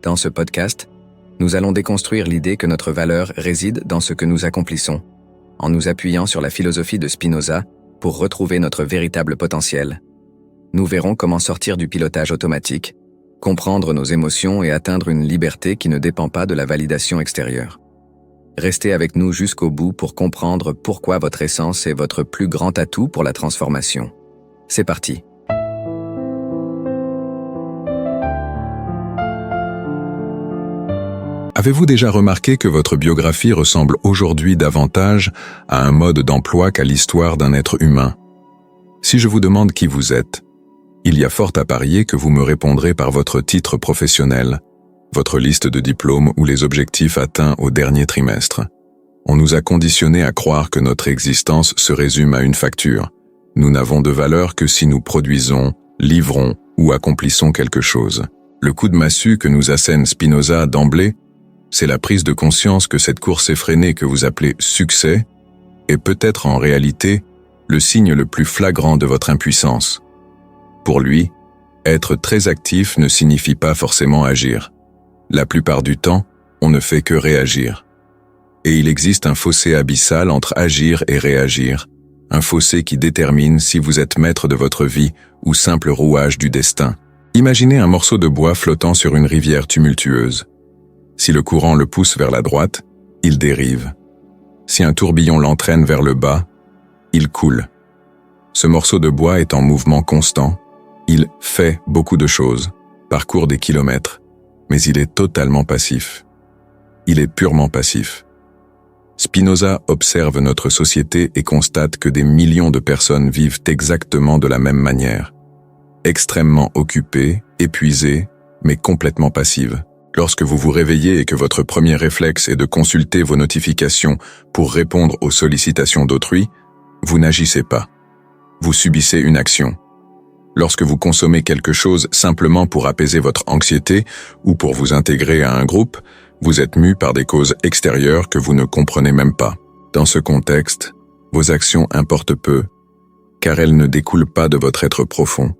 Dans ce podcast, nous allons déconstruire l'idée que notre valeur réside dans ce que nous accomplissons, en nous appuyant sur la philosophie de Spinoza pour retrouver notre véritable potentiel. Nous verrons comment sortir du pilotage automatique, comprendre nos émotions et atteindre une liberté qui ne dépend pas de la validation extérieure. Restez avec nous jusqu'au bout pour comprendre pourquoi votre essence est votre plus grand atout pour la transformation. C'est parti. Avez-vous déjà remarqué que votre biographie ressemble aujourd'hui davantage à un mode d'emploi qu'à l'histoire d'un être humain? Si je vous demande qui vous êtes, il y a fort à parier que vous me répondrez par votre titre professionnel, votre liste de diplômes ou les objectifs atteints au dernier trimestre. On nous a conditionnés à croire que notre existence se résume à une facture. Nous n'avons de valeur que si nous produisons, livrons ou accomplissons quelque chose. Le coup de massue que nous assène Spinoza d'emblée, c'est la prise de conscience que cette course effrénée que vous appelez succès est peut-être en réalité le signe le plus flagrant de votre impuissance. Pour lui, être très actif ne signifie pas forcément agir. La plupart du temps, on ne fait que réagir. Et il existe un fossé abyssal entre agir et réagir, un fossé qui détermine si vous êtes maître de votre vie ou simple rouage du destin. Imaginez un morceau de bois flottant sur une rivière tumultueuse. Si le courant le pousse vers la droite, il dérive. Si un tourbillon l'entraîne vers le bas, il coule. Ce morceau de bois est en mouvement constant. Il fait beaucoup de choses, parcourt des kilomètres, mais il est totalement passif. Il est purement passif. Spinoza observe notre société et constate que des millions de personnes vivent exactement de la même manière. Extrêmement occupées, épuisées, mais complètement passives. Lorsque vous vous réveillez et que votre premier réflexe est de consulter vos notifications pour répondre aux sollicitations d'autrui, vous n'agissez pas. Vous subissez une action. Lorsque vous consommez quelque chose simplement pour apaiser votre anxiété ou pour vous intégrer à un groupe, vous êtes mu par des causes extérieures que vous ne comprenez même pas. Dans ce contexte, vos actions importent peu, car elles ne découlent pas de votre être profond,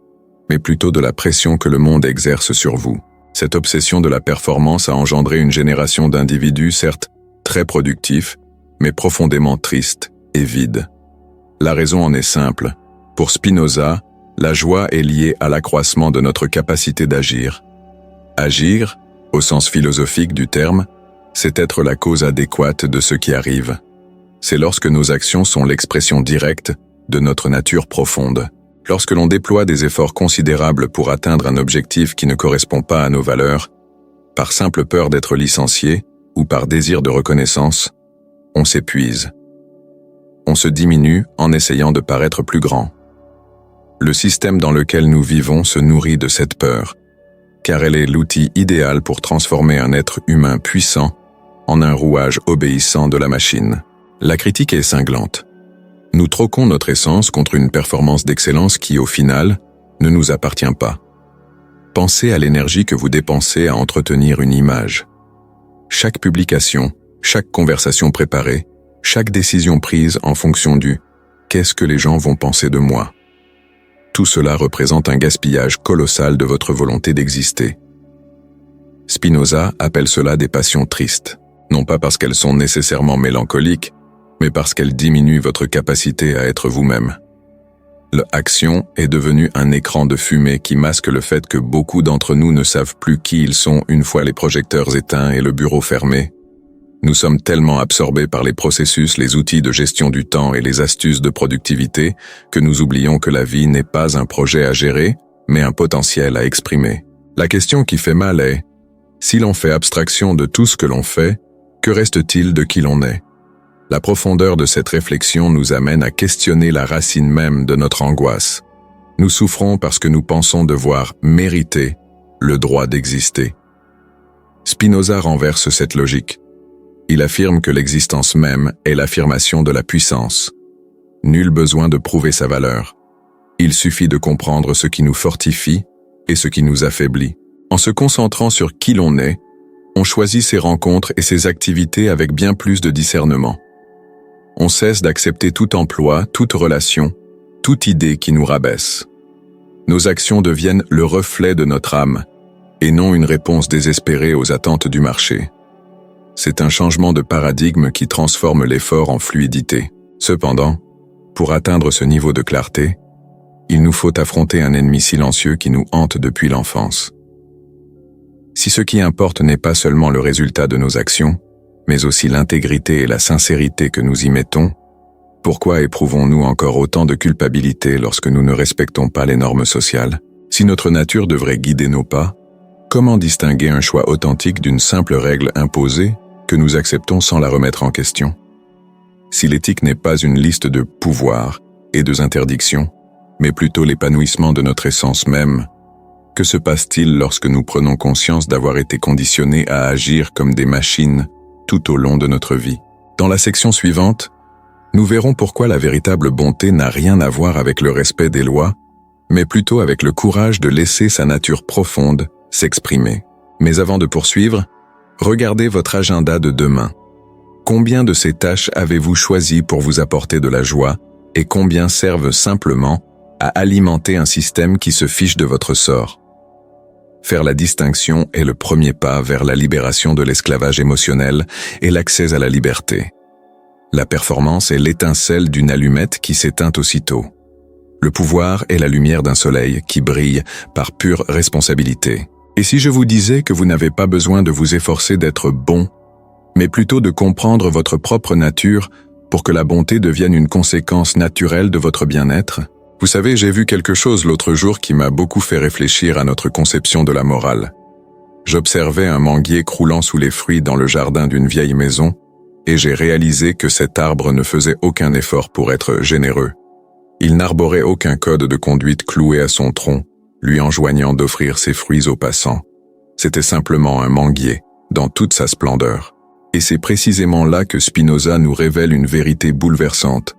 mais plutôt de la pression que le monde exerce sur vous. Cette obsession de la performance a engendré une génération d'individus certes très productifs, mais profondément tristes et vides. La raison en est simple. Pour Spinoza, la joie est liée à l'accroissement de notre capacité d'agir. Agir, au sens philosophique du terme, c'est être la cause adéquate de ce qui arrive. C'est lorsque nos actions sont l'expression directe de notre nature profonde. Lorsque l'on déploie des efforts considérables pour atteindre un objectif qui ne correspond pas à nos valeurs, par simple peur d'être licencié ou par désir de reconnaissance, on s'épuise. On se diminue en essayant de paraître plus grand. Le système dans lequel nous vivons se nourrit de cette peur, car elle est l'outil idéal pour transformer un être humain puissant en un rouage obéissant de la machine. La critique est cinglante. Nous troquons notre essence contre une performance d'excellence qui, au final, ne nous appartient pas. Pensez à l'énergie que vous dépensez à entretenir une image. Chaque publication, chaque conversation préparée, chaque décision prise en fonction du « qu'est-ce que les gens vont penser de moi ?» Tout cela représente un gaspillage colossal de votre volonté d'exister. Spinoza appelle cela des passions tristes, non pas parce qu'elles sont nécessairement mélancoliques, mais parce qu'elles diminuent votre capacité à être vous-même. L'action est devenue un écran de fumée qui masque le fait que beaucoup d'entre nous ne savent plus qui ils sont une fois les projecteurs éteints et le bureau fermé. Nous sommes tellement absorbés par les processus, les outils de gestion du temps et les astuces de productivité que nous oublions que la vie n'est pas un projet à gérer, mais un potentiel à exprimer. La question qui fait mal est, si l'on fait abstraction de tout ce que l'on fait, que reste-t-il de qui l'on est? La profondeur de cette réflexion nous amène à questionner la racine même de notre angoisse. Nous souffrons parce que nous pensons devoir mériter le droit d'exister. Spinoza renverse cette logique. Il affirme que l'existence même est l'affirmation de la puissance. Nul besoin de prouver sa valeur. Il suffit de comprendre ce qui nous fortifie et ce qui nous affaiblit. En se concentrant sur qui l'on est, on choisit ses rencontres et ses activités avec bien plus de discernement. On cesse d'accepter tout emploi, toute relation, toute idée qui nous rabaisse. Nos actions deviennent le reflet de notre âme, et non une réponse désespérée aux attentes du marché. C'est un changement de paradigme qui transforme l'effort en fluidité. Cependant, pour atteindre ce niveau de clarté, il nous faut affronter un ennemi silencieux qui nous hante depuis l'enfance. Si ce qui importe n'est pas seulement le résultat de nos actions, mais aussi l'intégrité et la sincérité que nous y mettons, pourquoi éprouvons-nous encore autant de culpabilité lorsque nous ne respectons pas les normes sociales? Si notre nature devrait guider nos pas, comment distinguer un choix authentique d'une simple règle imposée que nous acceptons sans la remettre en question? Si l'éthique n'est pas une liste de pouvoirs et de interdictions, mais plutôt l'épanouissement de notre essence même, que se passe-t-il lorsque nous prenons conscience d'avoir été conditionnés à agir comme des machines tout au long de notre vie? Dans la section suivante, nous verrons pourquoi la véritable bonté n'a rien à voir avec le respect des lois, mais plutôt avec le courage de laisser sa nature profonde s'exprimer. Mais avant de poursuivre, regardez votre agenda de demain. Combien de ces tâches avez-vous choisi pour vous apporter de la joie et combien servent simplement à alimenter un système qui se fiche de votre sort? Faire la distinction est le premier pas vers la libération de l'esclavage émotionnel et l'accès à la liberté. La performance est l'étincelle d'une allumette qui s'éteint aussitôt. Le pouvoir est la lumière d'un soleil qui brille par pure responsabilité. Et si je vous disais que vous n'avez pas besoin de vous efforcer d'être bon, mais plutôt de comprendre votre propre nature pour que la bonté devienne une conséquence naturelle de votre bien-être? Vous savez, j'ai vu quelque chose l'autre jour qui m'a beaucoup fait réfléchir à notre conception de la morale. J'observais un manguier croulant sous les fruits dans le jardin d'une vieille maison, et j'ai réalisé que cet arbre ne faisait aucun effort pour être généreux. Il n'arborait aucun code de conduite cloué à son tronc, lui enjoignant d'offrir ses fruits aux passants. C'était simplement un manguier, dans toute sa splendeur. Et c'est précisément là que Spinoza nous révèle une vérité bouleversante.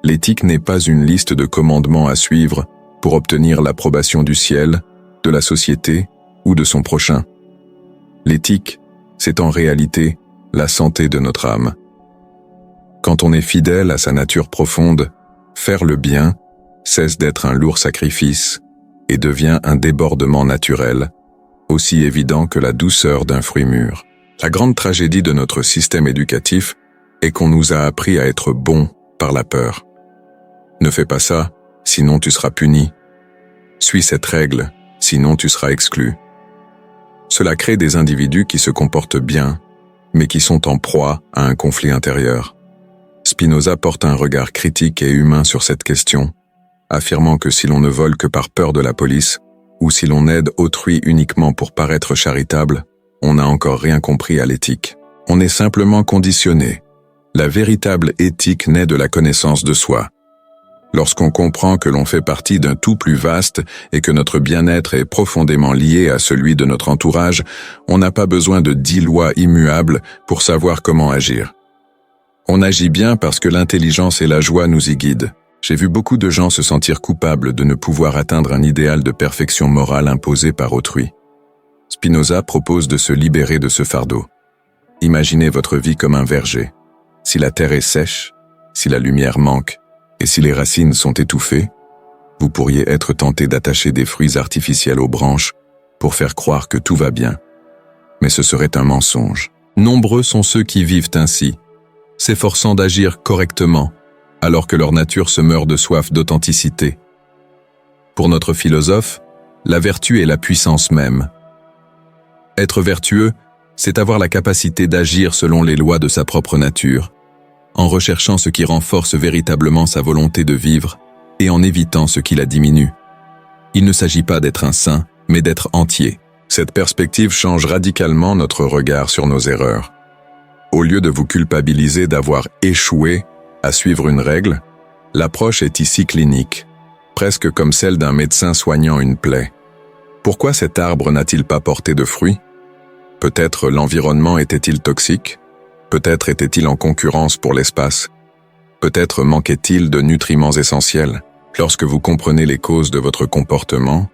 L'éthique n'est pas une liste de commandements à suivre pour obtenir l'approbation du ciel, de la société ou de son prochain. L'éthique, c'est en réalité la santé de notre âme. Quand on est fidèle à sa nature profonde, faire le bien cesse d'être un lourd sacrifice et devient un débordement naturel, aussi évident que la douceur d'un fruit mûr. La grande tragédie de notre système éducatif est qu'on nous a appris à être bons par la peur. Ne fais pas ça, sinon tu seras puni. Suis cette règle, sinon tu seras exclu. Cela crée des individus qui se comportent bien, mais qui sont en proie à un conflit intérieur. Spinoza porte un regard critique et humain sur cette question, affirmant que si l'on ne vole que par peur de la police, ou si l'on aide autrui uniquement pour paraître charitable, on n'a encore rien compris à l'éthique. On est simplement conditionné. La véritable éthique naît de la connaissance de soi. Lorsqu'on comprend que l'on fait partie d'un tout plus vaste et que notre bien-être est profondément lié à celui de notre entourage, on n'a pas besoin de 10 lois immuables pour savoir comment agir. On agit bien parce que l'intelligence et la joie nous y guident. J'ai vu beaucoup de gens se sentir coupables de ne pouvoir atteindre un idéal de perfection morale imposé par autrui. Spinoza propose de se libérer de ce fardeau. Imaginez votre vie comme un verger. Si la terre est sèche, si la lumière manque, et si les racines sont étouffées, vous pourriez être tenté d'attacher des fruits artificiels aux branches pour faire croire que tout va bien. Mais ce serait un mensonge. Nombreux sont ceux qui vivent ainsi, s'efforçant d'agir correctement, alors que leur nature se meurt de soif d'authenticité. Pour notre philosophe, la vertu est la puissance même. Être vertueux, c'est avoir la capacité d'agir selon les lois de sa propre nature, en recherchant ce qui renforce véritablement sa volonté de vivre et en évitant ce qui la diminue. Il ne s'agit pas d'être un saint, mais d'être entier. Cette perspective change radicalement notre regard sur nos erreurs. Au lieu de vous culpabiliser d'avoir échoué à suivre une règle, l'approche est ici clinique, presque comme celle d'un médecin soignant une plaie. Pourquoi cet arbre n'a-t-il pas porté de fruits? Peut-être l'environnement était-il toxique? Peut-être était-il en concurrence pour l'espace? Peut-être manquait-il de nutriments essentiels? Lorsque vous comprenez les causes de votre comportement,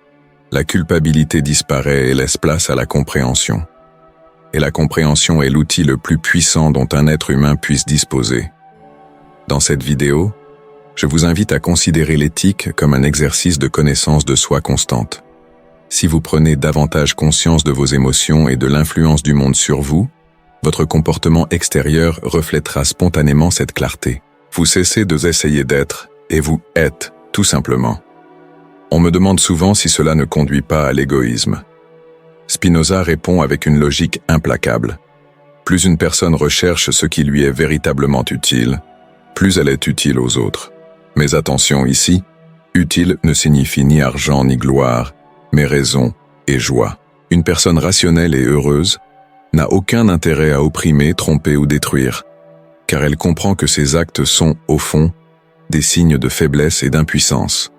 la culpabilité disparaît et laisse place à la compréhension. Et la compréhension est l'outil le plus puissant dont un être humain puisse disposer. Dans cette vidéo, je vous invite à considérer l'éthique comme un exercice de connaissance de soi constante. Si vous prenez davantage conscience de vos émotions et de l'influence du monde sur vous, votre comportement extérieur reflètera spontanément cette clarté. Vous cessez d'essayer d'être, et vous êtes, tout simplement. On me demande souvent si cela ne conduit pas à l'égoïsme. Spinoza répond avec une logique implacable. Plus une personne recherche ce qui lui est véritablement utile, plus elle est utile aux autres. Mais attention ici, utile ne signifie ni argent ni gloire, mais raison et joie. Une personne rationnelle et heureuse n'a aucun intérêt à opprimer, tromper ou détruire, car elle comprend que ses actes sont, au fond, des signes de faiblesse et d'impuissance.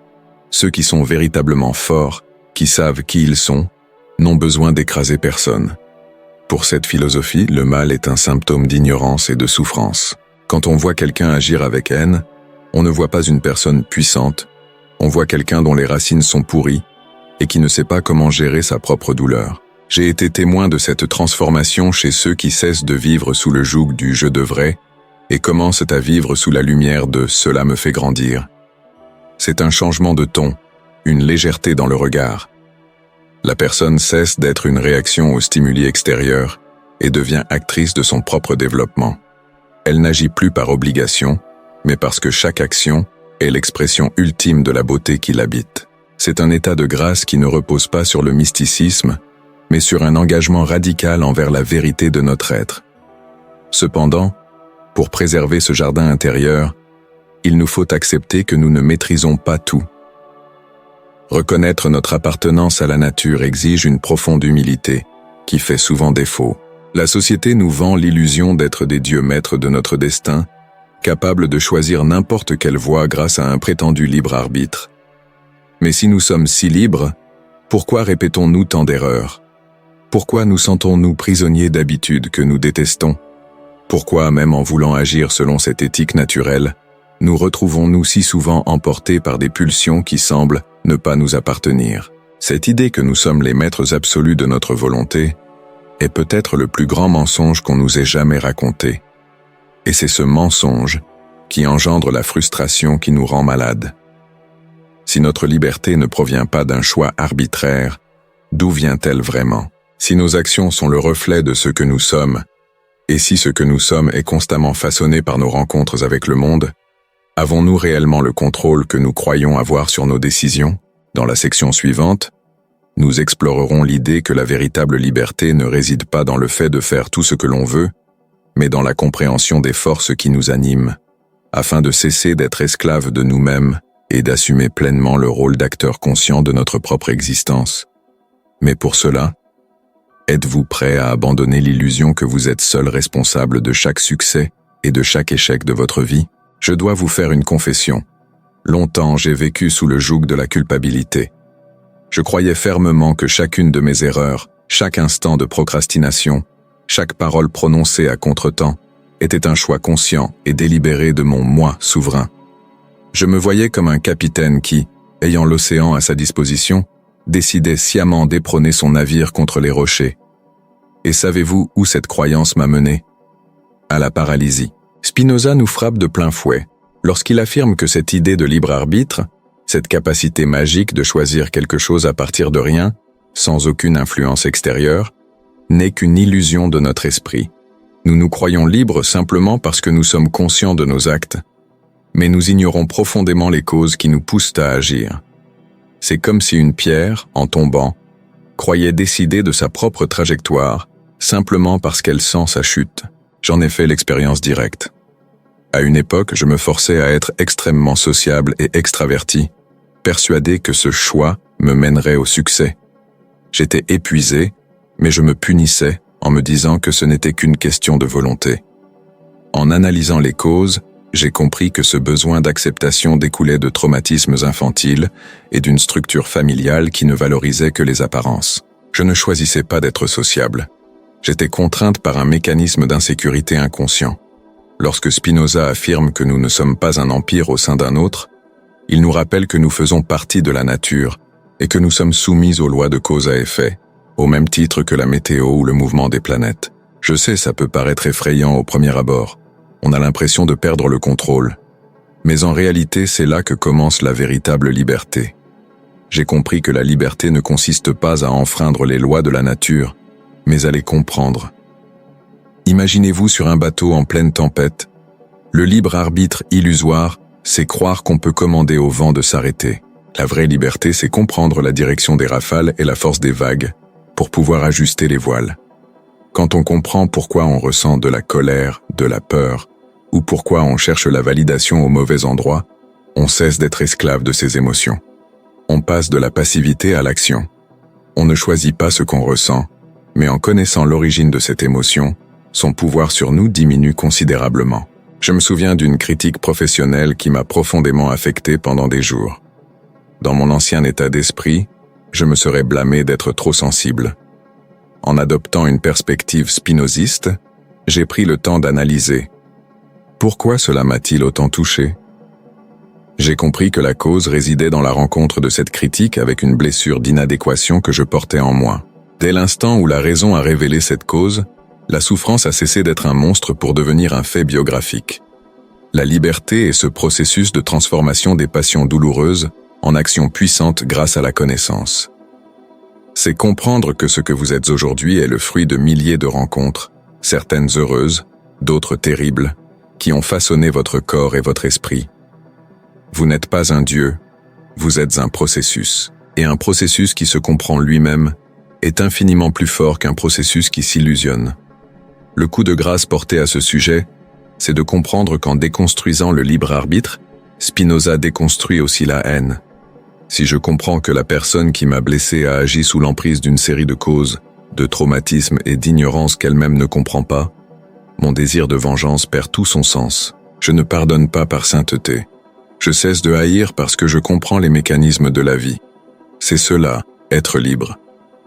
Ceux qui sont véritablement forts, qui savent qui ils sont, n'ont besoin d'écraser personne. Pour cette philosophie, le mal est un symptôme d'ignorance et de souffrance. Quand on voit quelqu'un agir avec haine, on ne voit pas une personne puissante, on voit quelqu'un dont les racines sont pourries et qui ne sait pas comment gérer sa propre douleur. J'ai été témoin de cette transformation chez ceux qui cessent de vivre sous le joug du « je devrais » et commencent à vivre sous la lumière de « cela me fait grandir ». C'est un changement de ton, une légèreté dans le regard. La personne cesse d'être une réaction aux stimuli extérieurs et devient actrice de son propre développement. Elle n'agit plus par obligation, mais parce que chaque action est l'expression ultime de la beauté qui l'habite. C'est un état de grâce qui ne repose pas sur le mysticisme, mais sur un engagement radical envers la vérité de notre être. Cependant, pour préserver ce jardin intérieur, il nous faut accepter que nous ne maîtrisons pas tout. Reconnaître notre appartenance à la nature exige une profonde humilité, qui fait souvent défaut. La société nous vend l'illusion d'être des dieux maîtres de notre destin, capables de choisir n'importe quelle voie grâce à un prétendu libre arbitre. Mais si nous sommes si libres, pourquoi répétons-nous tant d'erreurs? Pourquoi nous sentons-nous prisonniers d'habitudes que nous détestons? Pourquoi, même en voulant agir selon cette éthique naturelle, nous retrouvons-nous si souvent emportés par des pulsions qui semblent ne pas nous appartenir? Cette idée que nous sommes les maîtres absolus de notre volonté est peut-être le plus grand mensonge qu'on nous ait jamais raconté. Et c'est ce mensonge qui engendre la frustration qui nous rend malades. Si notre liberté ne provient pas d'un choix arbitraire, d'où vient-elle vraiment? Si nos actions sont le reflet de ce que nous sommes, et si ce que nous sommes est constamment façonné par nos rencontres avec le monde, avons-nous réellement le contrôle que nous croyons avoir sur nos décisions? Dans la section suivante, nous explorerons l'idée que la véritable liberté ne réside pas dans le fait de faire tout ce que l'on veut, mais dans la compréhension des forces qui nous animent, afin de cesser d'être esclaves de nous-mêmes et d'assumer pleinement le rôle d'acteur conscient de notre propre existence. Mais pour cela, êtes-vous prêt à abandonner l'illusion que vous êtes seul responsable de chaque succès et de chaque échec de votre vie? Je dois vous faire une confession. Longtemps, j'ai vécu sous le joug de la culpabilité. Je croyais fermement que chacune de mes erreurs, chaque instant de procrastination, chaque parole prononcée à contretemps, était un choix conscient et délibéré de mon moi souverain. Je me voyais comme un capitaine qui, ayant l'océan à sa disposition, décidait sciemment d'éperonner son navire contre les rochers. Et savez-vous où cette croyance m'a mené? À la paralysie. Spinoza nous frappe de plein fouet lorsqu'il affirme que cette idée de libre arbitre, cette capacité magique de choisir quelque chose à partir de rien, sans aucune influence extérieure, n'est qu'une illusion de notre esprit. Nous nous croyons libres simplement parce que nous sommes conscients de nos actes, mais nous ignorons profondément les causes qui nous poussent à agir. C'est comme si une pierre, en tombant, croyait décider de sa propre trajectoire, simplement parce qu'elle sent sa chute. J'en ai fait l'expérience directe. À une époque, je me forçais à être extrêmement sociable et extraverti, persuadé que ce choix me mènerait au succès. J'étais épuisé, mais je me punissais en me disant que ce n'était qu'une question de volonté. En analysant les causes, j'ai compris que ce besoin d'acceptation découlait de traumatismes infantiles et d'une structure familiale qui ne valorisait que les apparences. Je ne choisissais pas d'être sociable. J'étais contrainte par un mécanisme d'insécurité inconscient. Lorsque Spinoza affirme que nous ne sommes pas un empire au sein d'un autre, il nous rappelle que nous faisons partie de la nature et que nous sommes soumis aux lois de cause à effet, au même titre que la météo ou le mouvement des planètes. Je sais, ça peut paraître effrayant au premier abord. On a l'impression de perdre le contrôle. Mais en réalité, c'est là que commence la véritable liberté. j'ai compris que la liberté ne consiste pas à enfreindre les lois de la nature, mais à les comprendre. Imaginez-vous sur un bateau en pleine tempête. Le libre arbitre illusoire, c'est croire qu'on peut commander au vent de s'arrêter. La vraie liberté, c'est comprendre la direction des rafales et la force des vagues, pour pouvoir ajuster les voiles. Quand on comprend pourquoi on ressent de la colère, de la peur, ou pourquoi on cherche la validation au mauvais endroit, on cesse d'être esclave de ses émotions. On passe de la passivité à l'action. On ne choisit pas ce qu'on ressent, mais en connaissant l'origine de cette émotion, son pouvoir sur nous diminue considérablement. Je me souviens d'une critique professionnelle qui m'a profondément affecté pendant des jours. Dans mon ancien état d'esprit, je me serais blâmé d'être trop sensible. En adoptant une perspective spinoziste, j'ai pris le temps d'analyser. Pourquoi cela m'a-t-il autant touché ? J'ai compris que la cause résidait dans la rencontre de cette critique avec une blessure d'inadéquation que je portais en moi. Dès l'instant où la raison a révélé cette cause, la souffrance a cessé d'être un monstre pour devenir un fait biographique. La liberté est ce processus de transformation des passions douloureuses en actions puissantes grâce à la connaissance. C'est comprendre que ce que vous êtes aujourd'hui est le fruit de milliers de rencontres, certaines heureuses, d'autres terribles, qui ont façonné votre corps et votre esprit. Vous n'êtes pas un dieu, vous êtes un processus. Et un processus qui se comprend lui-même est infiniment plus fort qu'un processus qui s'illusionne. Le coup de grâce porté à ce sujet, c'est de comprendre qu'en déconstruisant le libre arbitre, Spinoza déconstruit aussi la haine. Si je comprends que la personne qui m'a blessé a agi sous l'emprise d'une série de causes, de traumatismes et d'ignorance qu'elle-même ne comprend pas, mon désir de vengeance perd tout son sens. Je ne pardonne pas par sainteté. Je cesse de haïr parce que je comprends les mécanismes de la vie. C'est cela, être libre.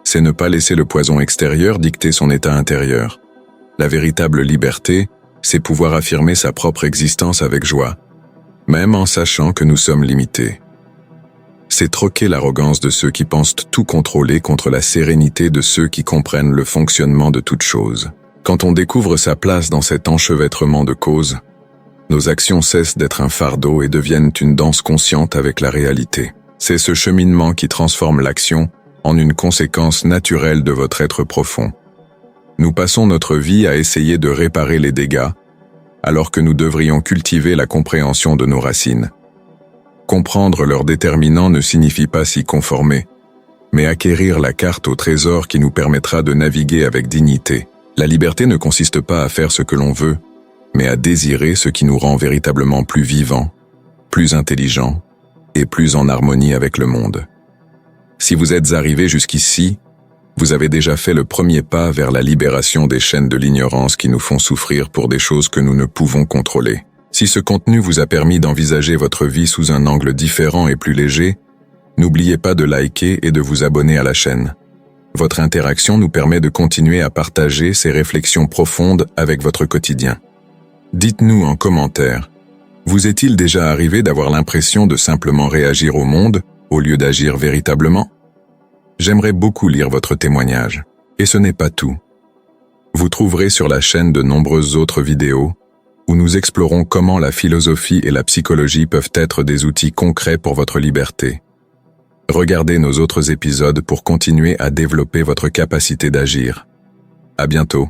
C'est ne pas laisser le poison extérieur dicter son état intérieur. La véritable liberté, c'est pouvoir affirmer sa propre existence avec joie, même en sachant que nous sommes limités. C'est troquer l'arrogance de ceux qui pensent tout contrôler contre la sérénité de ceux qui comprennent le fonctionnement de toute chose. Quand on découvre sa place dans cet enchevêtrement de causes, nos actions cessent d'être un fardeau et deviennent une danse consciente avec la réalité. C'est ce cheminement qui transforme l'action en une conséquence naturelle de votre être profond. Nous passons notre vie à essayer de réparer les dégâts, alors que nous devrions cultiver la compréhension de nos racines. Comprendre leurs déterminants ne signifie pas s'y conformer, mais acquérir la carte au trésor qui nous permettra de naviguer avec dignité. La liberté ne consiste pas à faire ce que l'on veut, mais à désirer ce qui nous rend véritablement plus vivants, plus intelligents et plus en harmonie avec le monde. Si vous êtes arrivé jusqu'ici, vous avez déjà fait le premier pas vers la libération des chaînes de l'ignorance qui nous font souffrir pour des choses que nous ne pouvons contrôler. Si ce contenu vous a permis d'envisager votre vie sous un angle différent et plus léger, n'oubliez pas de liker et de vous abonner à la chaîne. Votre interaction nous permet de continuer à partager ces réflexions profondes avec votre quotidien. Dites-nous en commentaire, vous est-il déjà arrivé d'avoir l'impression de simplement réagir au monde au lieu d'agir véritablement ? J'aimerais beaucoup lire votre témoignage. Et ce n'est pas tout. Vous trouverez sur la chaîne de nombreuses autres vidéos où nous explorons comment la philosophie et la psychologie peuvent être des outils concrets pour votre liberté. Regardez nos autres épisodes pour continuer à développer votre capacité d'agir. À bientôt.